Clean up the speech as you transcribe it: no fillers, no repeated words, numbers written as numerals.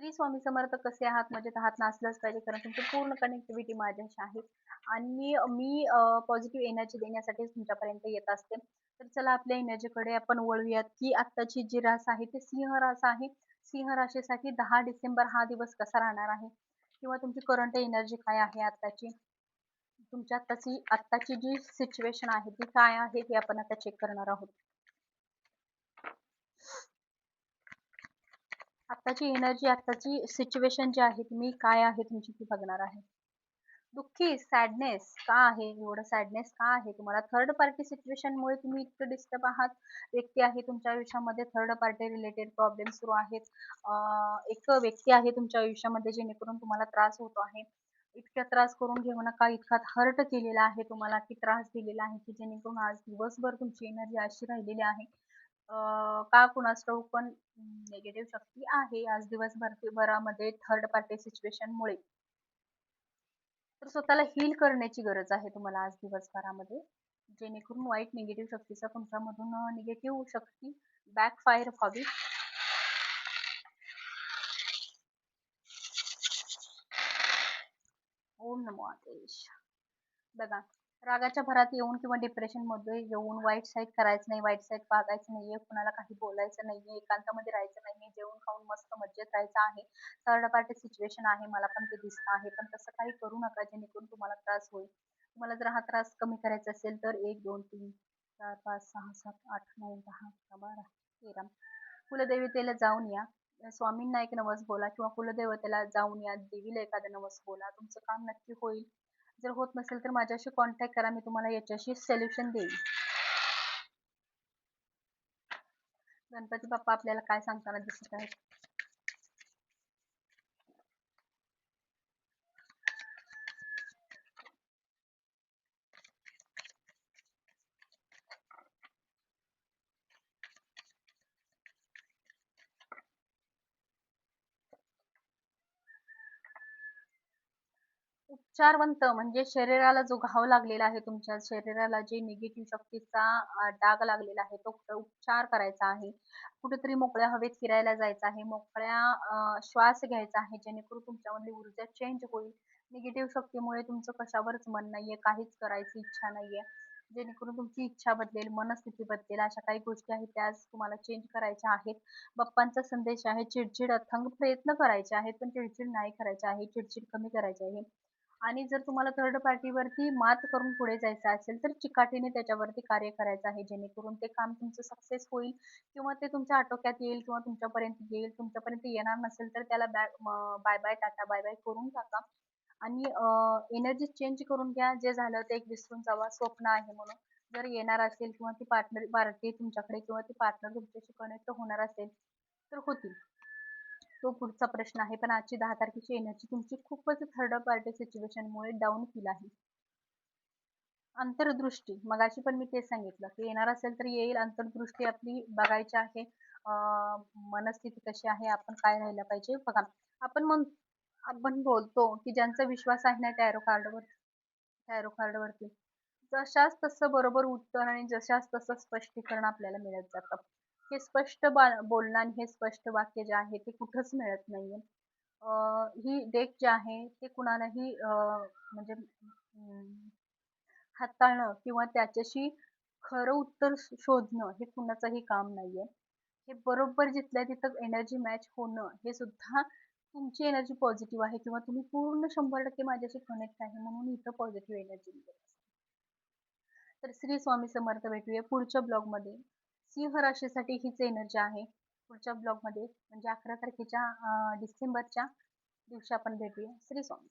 श्री स्वामी समर्थ. कसे आहात? मजेत आहात ना? असलंच पाहिजे, कारण तुमची पूर्ण कनेक्टिव्हिटी माझ्याशी आहे आणि मी पॉझिटिव्ह एनर्जी देण्यासाठीच तुमच्यापर्यंत येत असते. तर चला आपल्या एनर्जीकडे आपण वळूयात, की आत्ताची जी रास आहे ती सिंह रास आहे. सिंह राशीसाठी 10 डिसेंबर हा दिवस कसा राहणार आहे किंवा तुमची करंट एनर्जी काय आहे आत्ताची, तुमच्या आत्ताची जी सिच्युएशन आहे ती काय आहे हे आपण आता चेक करणार आहोत. आत्ताची एनर्जी, आत्ताची सिच्युएशन जी आहे तुम्ही काय आहे तुमची ती बघणार आहे. दुःखी, सॅडनेस का आहे? एवढं सॅडनेस का आहे तुम्हाला? थर्ड पार्टी सिच्युएशनमुळे तुम्ही इतकं डिस्टर्ब आहात. व्यक्ती आहे तुमच्या आयुष्यामध्ये, थर्ड पार्टी रिलेटेड प्रॉब्लेम सुरू आहेत. एक व्यक्ती आहे तुमच्या आयुष्यामध्ये जेणेकरून तुम्हाला त्रास होतो आहे. इतका त्रास करून घेऊ नका. इतका हर्ट केलेला आहे तुम्हाला, की त्रास दिलेला आहे, की जेणेकरून आज दिवसभर तुमची एनर्जी अशी राहिलेली आहे. का कुणास ठाऊक, पण निगेटिव्ह शक्ती आहे आज दिवसभरामध्ये थर्ड पार्टी सिच्युएशनमुळे. तर स्वतःला हील करण्याची गरज आहे तुम्हाला आज दिवसभरामध्ये, जेणेकरून वाईट निगेटिव्ह शक्तीचा तुमच्यामधून निगेटिव्ह शक्ती बॅकफायर व्हावी. ओम नमो आदेश. बघा, रागाच्या भरात येऊन किंवा डिप्रेशन मध्ये येऊन वाईट साईड करायचं नाही, वाईट साईड वागायचं नाहीये, कुणाला काही बोलायचं नाहीये, एकांतामध्ये राहायचं नाहीये, जेवण खाऊन मस्त मज्जेत राहायचं आहे. थर्ड पार्टी सिच्युएशन आहे, मला पण ते दिसत आहे, पण तसं काही करू नका जेणेकरून तुम्हाला त्रास होईल. तुम्हाला जर हा त्रास कमी करायचा असेल तर 1 2 3 4 5 6 7 8 9 10 11 12 13 कुलदेवतेला जाऊन या. स्वामींना एक नवस बोला किंवा कुलदेवतेला जाऊन या, देवीला एखादा नवस बोला, तुमचं काम नक्की होईल. जर होत नसेल तर माझ्याशी कॉन्टॅक्ट करा, मी तुम्हाला याच्याशी सोल्युशन देईन. गणपती बाप्पा आपल्याला काय सांगताना दिसत आहेत? उपचारवंत म्हणजे शरीराला जो घाव लागलेला आहे, तुमच्या शरीराला जे निगेटिव्ह शक्तीचा डाग लागलेला आहे, तो उपचार करायचा आहे. कुठेतरी मोकळ्या हवेत फिरायला जायचं आहे, मोकळ्या श्वास घ्यायचा आहे, जेणेकरून तुमच्यामधली ऊर्जा चेंज होईल. निगेटिव्ह शक्तीमुळे तुमचं कशावरच मन नाहीये, काहीच करायची इच्छा नाहीये, जेणेकरून तुमची इच्छा बदलेल, मनस्थिती बदलेल. अशा काही गोष्टी आहेत त्या तुम्हाला चेंज करायच्या आहेत. बाप्पांचा संदेश आहे, चिडचिड अथांग प्रयत्न करायचे आहेत, पण चिडचिड नाही करायची आहे, चिडचिड कमी करायची आहे. आणि जर तुम्हाला थर्ड पार्टीवरती मात करून पुढे जायचं असेल तर चिकाटीने त्याच्यावरती कार्य करायचं आहे, जेणेकरून ते काम तुमचं सक्सेस होईल किंवा ते तुमच्या आटोक्यात येईल किंवा तुमच्यापर्यंत येईल. तुमच्यापर्यंत येणार नसेल तर त्याला bye bye tata bye bye करून टाका आणि एनर्जी चेंज करून घ्या. जे झालं ते एक विसरून जावा, स्वप्न आहे म्हणून. जर येणार असेल किंवा ती पार्टी तुमच्याकडे किंवा ती पार्टनर तुमच्याशी कनेक्ट होणार असेल तर होतील. तो पुढचा प्रश्न आहे. पण आजची 10 तारखेची एनर्जी तुमची खूपच थर्ड पार्टी सिच्युएशनमुळे डाऊन फील आहे. अंतर्दृष्टी, मगाशी पण मी तेच सांगितलं, की येणार असेल तर येईल. अंतर्दृष्टी आपली बघायची आहे. मनस्थिती कशी आहे, आपण काय राहायला पाहिजे बघा. आपण बोलतो की ज्यांचा विश्वास आहे ना टॅरो कार्डवरती, जशास तसं बरोबर उत्तर आणि जशास तसं स्पष्टीकरण आपल्याला मिळत जातं. हे स्पष्ट बोलणं आणि हे स्पष्ट वाक्य जे आहे ते कुठंच मिळत नाहीये. ही डेट जे आहे ते कुणालाही म्हणजे हाताळणं किंवा त्याच्याशी खरं उत्तर शोधणं हे कुणाचंही काम नाहीये. हे बरोबर जिथल्या तिथं एनर्जी मॅच होणं हे सुद्धा तुमची एनर्जी पॉझिटिव्ह आहे किंवा तुम्ही पूर्ण 100% माझ्याशी कनेक्ट आहे म्हणून इथं पॉझिटिव्ह एनर्जी मिळत असते. तर श्री स्वामी समर्थ. भेटूया पुढच्या ब्लॉगमध्ये. सिंह राशीसाठी हीच एनर्जी आहे. पुढच्या ब्लॉगमध्ये म्हणजे 11 तारखेच्या डिसेंबरच्या दिवशी आपण भेटूया. श्री स्वामी.